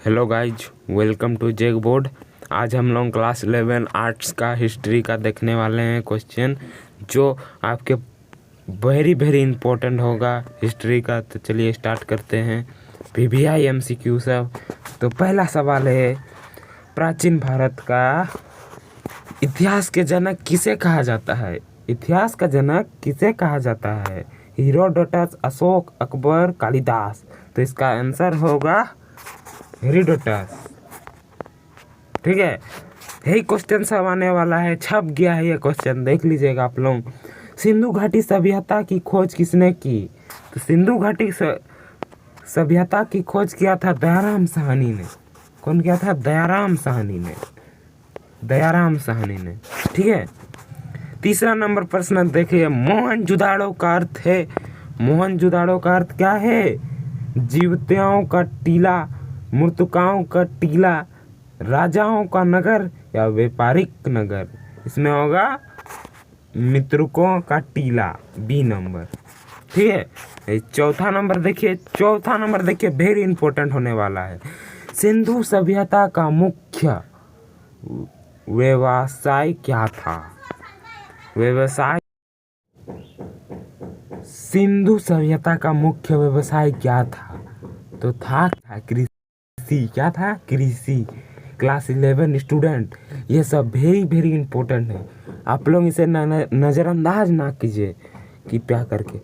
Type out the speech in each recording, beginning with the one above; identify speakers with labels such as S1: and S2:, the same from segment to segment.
S1: Hello guys, welcome to JAC board. आज हम लोग क्लास 11 आर्ट्स का हिस्ट्री का देखने वाले हैं क्वेश्चन, जो आपके वेरी वेरी इंपॉर्टेंट होगा हिस्ट्री का। तो चलिए स्टार्ट करते हैं। पीवीआई एमसीक्यू सब। तो पहला सवाल है, प्राचीन भारत का इतिहास के जनक किसे कहा जाता है? इतिहास का जनक किसे कहा जाता है? हेरोडोटस, अशोक, अकबर, कालिदास। तो इसका आंसर होगा हेरोडोटस। ठीक है, यही क्वेश्चन सब आने वाला है, छप गया है ये क्वेश्चन, देख लीजिएगा आप लोग। सिंधु घाटी सभ्यता की खोज किसने की? तो सिंधु घाटी सभ्यता की खोज किया था दयाराम साहनी ने। कौन किया था? दयाराम साहनी ने। दयाराम साहनी ने। ठीक है, तीसरा नंबर प्रश्न देखिए, मोहनजोदाड़ो का अर्थ है। मोहनजोदाड़ो का अर्थ क्या है? जीवत्याओं का टीला, मृतकाओं का टीला, राजाओं का नगर या व्यापारिक नगर। इसमें होगा मृतकों का टीला, बी नंबर। ठीक है, चौथा नंबर देखिए, वेरी इंपॉर्टेंट होने वाला है। सिंधु सभ्यता का मुख्य व्यवसाय क्या था? व्यवसाय, सिंधु सभ्यता का मुख्य व्यवसाय क्या था? तो था कृषि। क्या था? कृषि। क्लास 11 स्टूडेंट, ये सब वेरी वेरी इंपॉर्टेंट है, आप लोग इसे नज़रअंदाज ना कीजिए कृपया करके।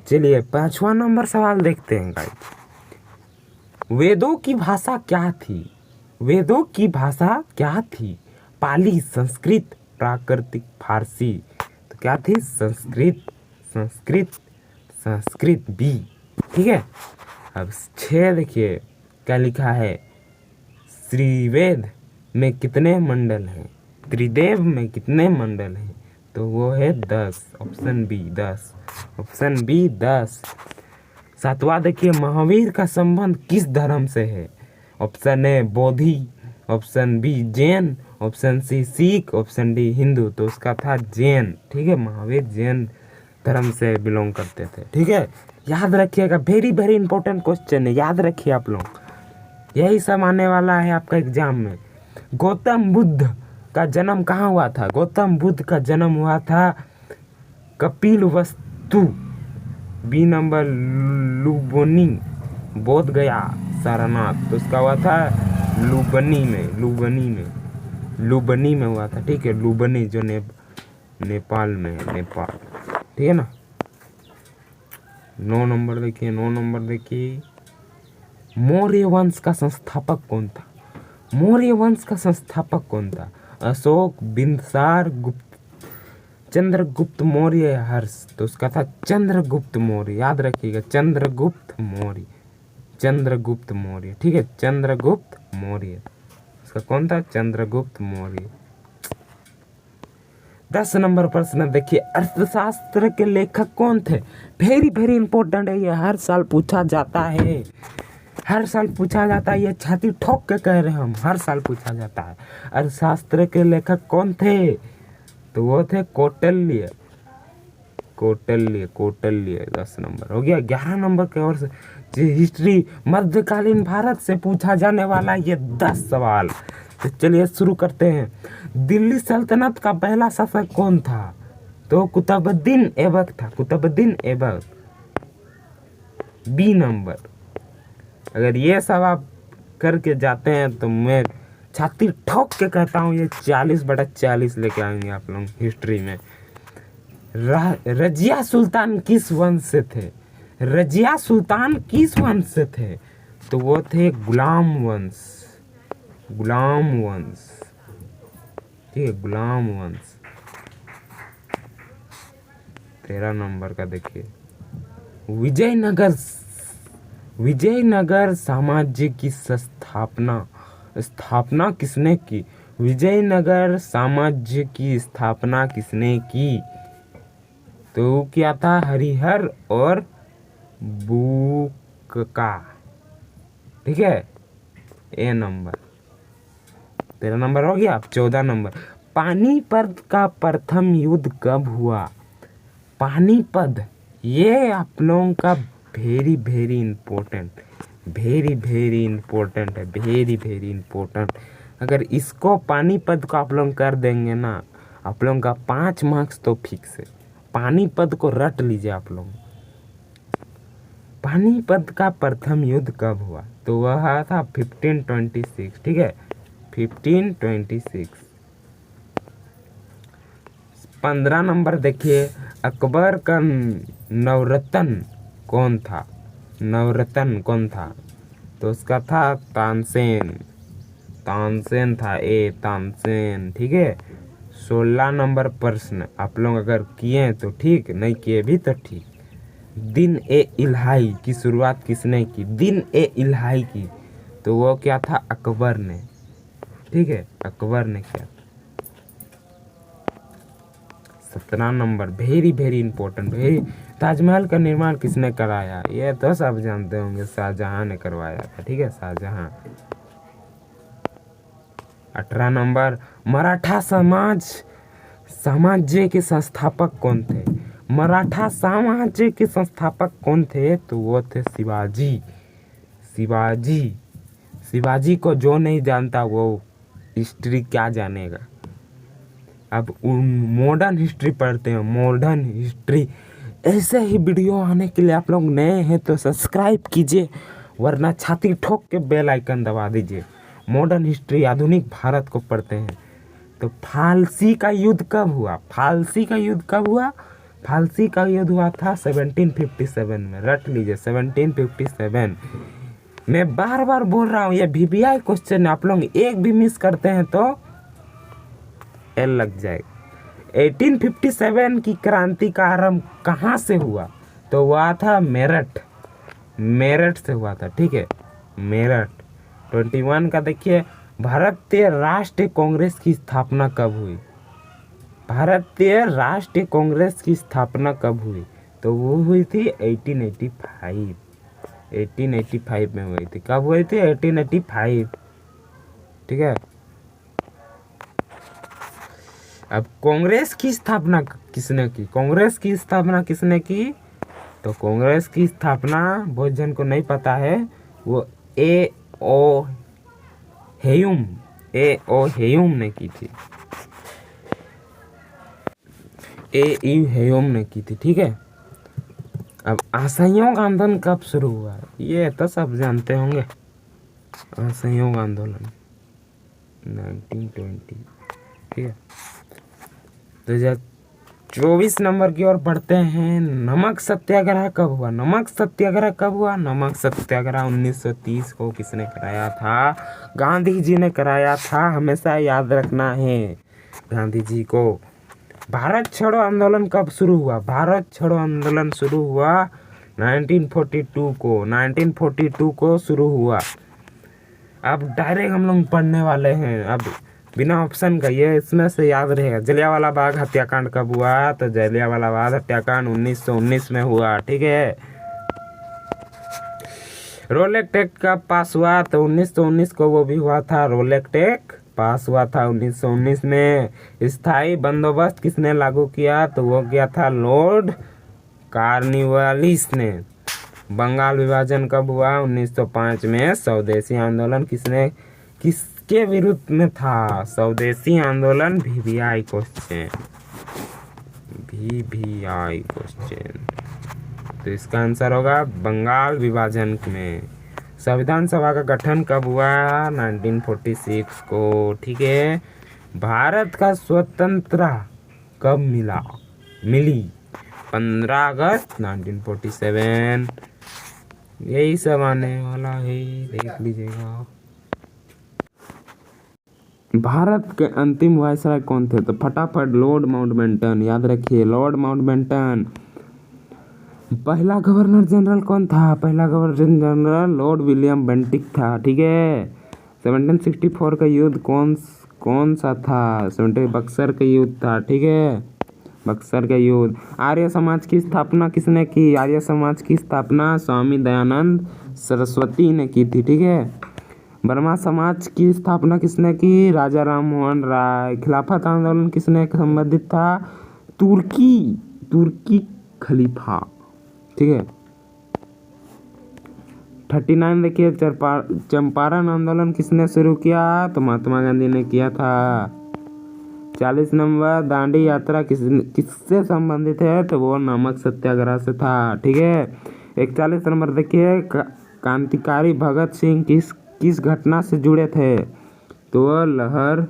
S1: चलिए पांचवा नंबर सवाल देखते हैं गाइस। वेदों की भाषा क्या थी? वेदों की भाषा क्या थी? पाली, संस्कृत, प्राकृतिक, फारसी। तो क्या थी? संस्कृत। संस्कृत, संस्कृत, बी। ठीक है, अब 6 देखिए क्या लिखा है। श्रीवेद में कितने मंडल हैं? त्रिदेव में कितने मंडल हैं? तो वो है 10, ऑप्शन बी 10। Option B 10। सातवां देखिए, महावीर का संबंध किस धर्म से है? ऑप्शन ए बोधि, option B Jain, option C Sikh, option D Hindu. तो उसका था जैन। ठीक है, महावीर जैन धर्म से बिलोंग करते थे। ठीक है, याद रखिएगा, वेरी वेरी इंपॉर्टेंट क्वेश्चन है, याद रखिए आप लोग, यही सब आने वाला है आपका एग्जाम में। गौतम बुद्ध का जन्म कहाँ हुआ था? गौतम बुद्ध का जन्म हुआ था कपिलवस्तु, बी नंबर, लुम्बिनी, बोध गया, सारनाथ। तो उसका हुआ था लुम्बिनी में हुआ था। ठीक है, लुम्बिनी जो नेपाल में है, नेपाल। ठीक है ना। 9 नंबर देखिए, मौर्य वंश का संस्थापक कौन था? मौर्य वंश का संस्थापक कौन था? अशोक, बिंदुसार, चंद्रगुप्त मौर्य, हर्ष। तो उसका था चंद्रगुप्त मौर्य। याद रखिएगा, चंद्रगुप्त मौर्य। ठीक है, चंद्रगुप्त मौर्य। उसका कौन था? चंद्रगुप्त मौर्य। 10 नंबर प्रश्न देखिए, अर्थशास्त्र के लेखक कौन थे? वेरी वेरी इंपॉर्टेंट है, ये हर साल पूछा जाता है। ये छाती ठोक के कह रहे हैं हम, हर साल पूछा जाता है। अर्थशास्त्र के लेखक कौन थे? तो वो थे कौटिल्य। 10 नंबर हो गया। 11 नंबर की ओर से हिस्ट्री, मध्यकालीन भारत से पूछा जाने वाला ये 10 सवाल। तो चलिए शुरू करते हैं। दिल्ली सल्तनत का पहला शासक कौन था? तो कुतुबुद्दीन ऐबक था। B number. अगर ये सब आप करके जाते हैं तो मैं छाती ठोक के कहता हूँ ये 40/40 लेके आएंगे आप लोग हिस्ट्री में। रजिया सुल्तान किस वंश से थे? तो वो थे गुलाम वंश। ठीक है, गुलाम वंश। 13 नंबर का देखिए, विजयनगर साम्राज्य की स्थापना किसने की? विजयनगर साम्राज्य की स्थापना किसने की? तो क्या था? हरिहर और बुक्का। ठीक है, ए नंबर। 13 नंबर हो गया। 14 नंबर, पानीपत का प्रथम युद्ध कब हुआ? पानीपत, ये आप लोगों का very very important, very very important है, वेरी वेरी इंपॉर्टेंट। अगर इसको पानीपत को आप लोग कर देंगे ना, आप लोगों का 5 मार्क्स तो फिक्स है। पानीपत को रट लीजिए आप लोग। पानीपत का प्रथम युद्ध कब हुआ? तो वह था 1526, ठीक है, 1526। 15 नंबर देखिए, अकबर का नवरत्न कौन था? नवरत्न कौन था? तो उसका था तानसेन। तानसेन था, तानसेन, ठीक है। 16 नंबर प्रश्न आप लोग अगर किए तो ठीक, नहीं किए भी तो ठीक। दिन ए इलाही की शुरुआत किसने की? दिन ए इलाही की, तो वो क्या था? अकबर ने, ठीक है, अकबर ने किया। 17 number very very important, very. Taj Mahal का निर्माण किसने कराया? ये तो सब जानते होंगे, शाहजहां ने करवाया था, ठीक है, शाहजहां। 18 नंबर, मराठा साम्राज्य के संस्थापक कौन थे? मराठा साम्राज्य के संस्थापक कौन थे? तो वो थे शिवाजी। शिवाजी, शिवाजी को जो नहीं जानता वो हिस्ट्री क्या जानेगा। अब मॉडर्न हिस्ट्री पढ़ते हैं, मॉडर्न हिस्ट्री। ऐसे ही वीडियो आने के लिए आप लोग नए हैं तो सब्सक्राइब कीजिए, वरना छाती ठोक के बेल आइकन दबा दीजिए। मॉडर्न हिस्ट्री, आधुनिक भारत को पढ़ते हैं। तो फालसी का युद्ध कब हुआ? फालसी का युद्ध कब हुआ? फालसी का युद्ध हुआ था 1757 में, रट लीजिए 1757। मैं बार बार बोल रहा हूँ, ये VVI क्वेश्चन, आप लोग एक भी मिस करते हैं तो एल लग जाएगा। 1857 की क्रांति का आरंभ कहाँ से हुआ? तो हुआ था मेरठ, मेरठ से हुआ था, ठीक है, मेरठ। 21 का देखिए, भारतीय राष्ट्रीय कांग्रेस की स्थापना कब हुई? भारतीय राष्ट्रीय कांग्रेस की स्थापना कब हुई? तो वो हुई थी 1885, 1885 में हुई थी। कब हुई थी? 1885, ठीक है। अब कांग्रेस की स्थापना किसने की? कांग्रेस की स्थापना किसने की? तो कांग्रेस की स्थापना बहुत जन को नहीं पता है, वो ए ओ हेयुम ने की थी। हेयुम ने की थी, ठीक है। अब असहयोग आंदोलन कब शुरू हुआ? ये तो सब जानते होंगे, असहयोग आंदोलन 1920, ठीक है। 2024 नंबर की ओर बढ़ते हैं। नमक सत्याग्रह कब हुआ? नमक सत्याग्रह कब हुआ? नमक सत्याग्रह 1930 को किसने कराया था? गांधी जी ने कराया था, हमेशा याद रखना है गांधी जी को। भारत छोड़ो आंदोलन कब शुरू हुआ? भारत छोड़ो आंदोलन शुरू हुआ 1942 को, 1942 को शुरू हुआ। अब डायरेक्ट हम लोग पढ़ने वाले हैं, अब बिना ऑप्शन का, ये इसमें से याद रहेगा। जलियांवाला बाग हत्याकांड कब हुआ? तो जलियांवाला बाग हत्याकांड 1919 में हुआ, ठीक है। रोलेक्ट एक्ट कब पास हुआ? तो 1919 को वो भी हुआ था, रोलेक्ट एक्ट पास हुआ था 1919 में। स्थायी बंदोबस्त किसने लागू किया? तो वो किया था लॉर्ड कॉर्नवालिस ने। बंगाल विभाजन कब हुआ? 1905 में। स्वदेशी आंदोलन किसके विरुद्ध में था? स्वदेशी आंदोलन VVI क्वेश्चन, VVI क्वेश्चन। तो इसका आंसर होगा बंगाल विभाजन में। संविधान सभा का गठन कब हुआ? 1946 को, ठीक है। भारत का स्वतंत्रता कब मिली? 15 अगस्त 1947। यही सब आने वाला है, देख लीजिएगा। भारत के अंतिम वायसराय कौन थे? तो फटाफट लॉर्ड माउंटबेटन, याद रखिए, लॉर्ड माउंटबेटन। पहला गवर्नर जनरल कौन था? पहला governor general Lord William Bentinck था, ठीक है। 1764 का युद्ध कौन सा था? बक्सर का युद्ध था, ठीक है, बक्सर का युद्ध। आर्य समाज की स्थापना किसने की? आर्य समाज की स्थापना स्वामी दयानंद सरस्वती ने की थी, ठीक है। ब्रह्मा समाज की स्थापना किसने की? राजा राम मोहन राय। खिलाफत आंदोलन किसने संबंधित था? तुर्की खलीफा, ठीक है, 39 देखिए, चंपारण आंदोलन किसने शुरू किया? तो महात्मा गांधी ने किया था। 40 नंबर, दांडी यात्रा किससे संबंधित है? तो वो नमक सत्याग्रह से था। ठीक है। 41 नंबर देखिए, क्रांतिकारी भगत सिंह किस घटना से जुड़े थे? तो वो लहर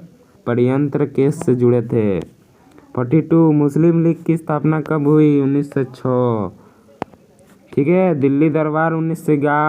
S1: षड्यंत्र केस से जुड़े थे। 42, मुस्लिम लीग की स्थापना कब हुई? 1906। ठीक है। दिल्ली दरबार 1911।